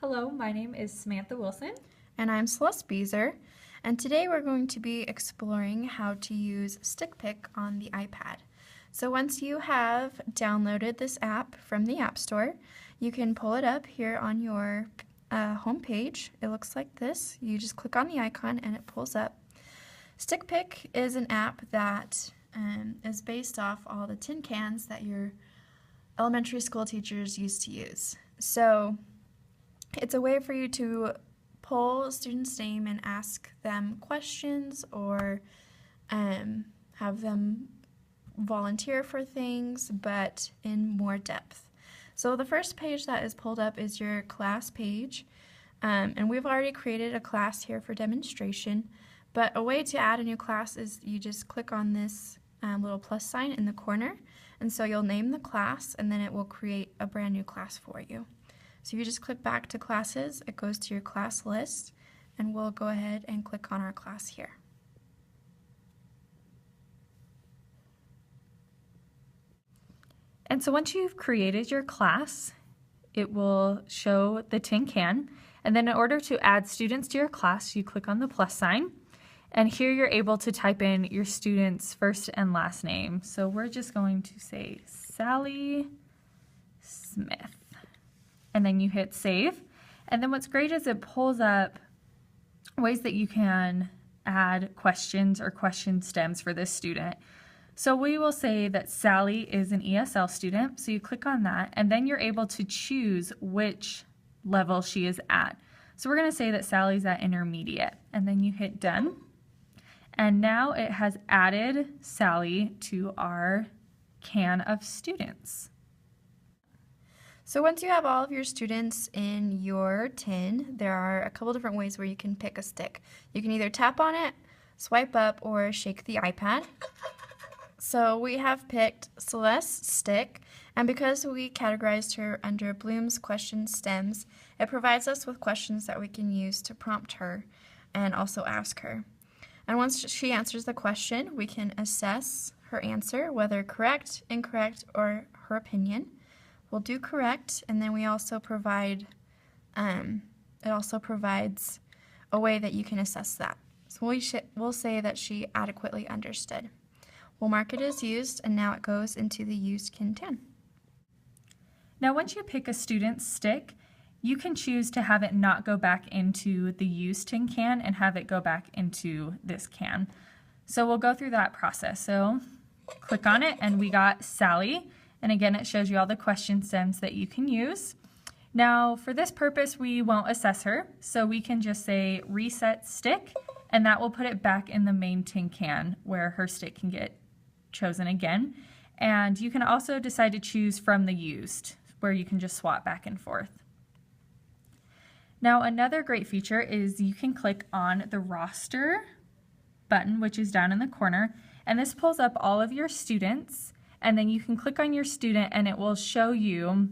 Hello, my name is Samantha Wilson. And I'm Celeste Beezer, and today we're going to be exploring how to use StickPick on the iPad. So once you have downloaded this app from the App Store, you can pull it up here on your home page. It looks like this. You just click on the icon and it pulls up. StickPick is an app that is based off all the tin cans that your elementary school teachers used to use. So it's a way for you to pull a student's name and ask them questions or have them volunteer for things, but in more depth. So the first page that is pulled up is your class page, and we've already created a class here for demonstration, but a way to add a new class is you just click on this little plus sign in the corner, and so you'll name the class and then it will create a brand new class for you. So you just click back to classes, it goes to your class list, and we'll go ahead and click on our class here. And so once you've created your class, it will show the tin can. And then in order to add students to your class, you click on the plus sign. And here you're able to type in your student's first and last name. So we're just going to say Sally Smith. And then you hit save. And then what's great is it pulls up ways that you can add questions or question stems for this student. So we will say that Sally is an ESL student, so you click on that, and then you're able to choose which level she is at. So we're going to say that Sally's at intermediate, and then you hit done. And now it has added Sally to our can of students. So once you have all of your students in your tin, there are a couple different ways where you can pick a stick. You can either tap on it, swipe up, or shake the iPad. So we have picked Celeste's stick, and because we categorized her under Bloom's question stems, it provides us with questions that we can use to prompt her and also ask her. And once she answers the question, we can assess her answer, whether correct, incorrect, or her opinion. We'll do correct, and then we also provide, it also provides a way that you can assess that. So we'll say that she adequately understood. We'll mark it as used, and now it goes into the used tin can. Now once you pick a student's stick, you can choose to have it not go back into the used tin can and have it go back into this can. So we'll go through that process. So click on it, and we got Sally. And again, it shows you all the question stems that you can use. Now, for this purpose, we won't assess her, so we can just say reset stick, and that will put it back in the main tin can where her stick can get chosen again. And you can also decide to choose from the used, where you can just swap back and forth. Now, another great feature is you can click on the roster button, which is down in the corner, and this pulls up all of your students. And then you can click on your student and it will show you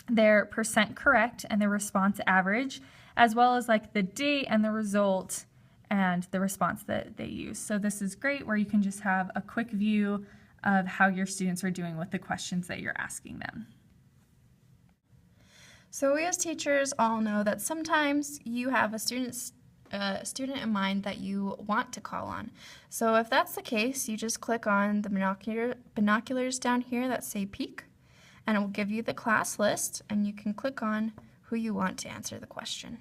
their percent correct and their response average, as well as like the date and the result and the response that they use. So this is great where you can just have a quick view of how your students are doing with the questions that you're asking them. So we as teachers all know that sometimes you have a student in mind that you want to call on. So if that's the case, you just click on the binoculars down here that say peek, and it will give you the class list, and you can click on who you want to answer the question.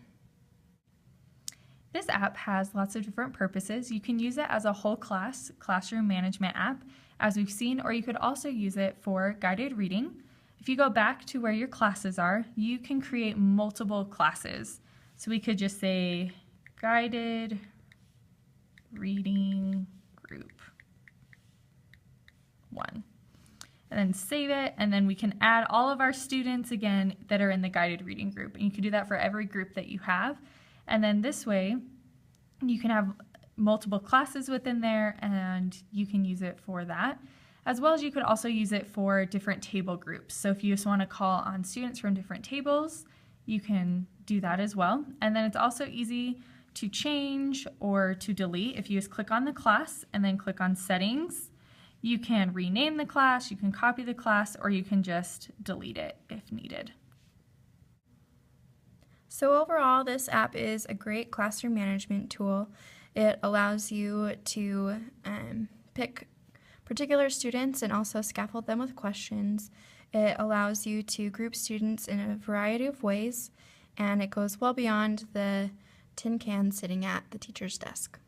This app has lots of different purposes. You can use it as a whole classroom management app, as we've seen, or you could also use it for guided reading. If you go back to where your classes are, you can create multiple classes. So we could just say guided reading group 1. And then save it, and then we can add all of our students again that are in the guided reading group. And you can do that for every group that you have. And then this way, you can have multiple classes within there, and you can use it for that. As well as you could also use it for different table groups. So if you just want to call on students from different tables, you can do that as well. And then it's also easy to change or to delete. If you just click on the class and then click on settings, you can rename the class, you can copy the class, or you can just delete it if needed. So overall, this app is a great classroom management tool. It allows you to pick particular students and also scaffold them with questions. It allows you to group students in a variety of ways, and it goes well beyond the tin can sitting at the teacher's desk.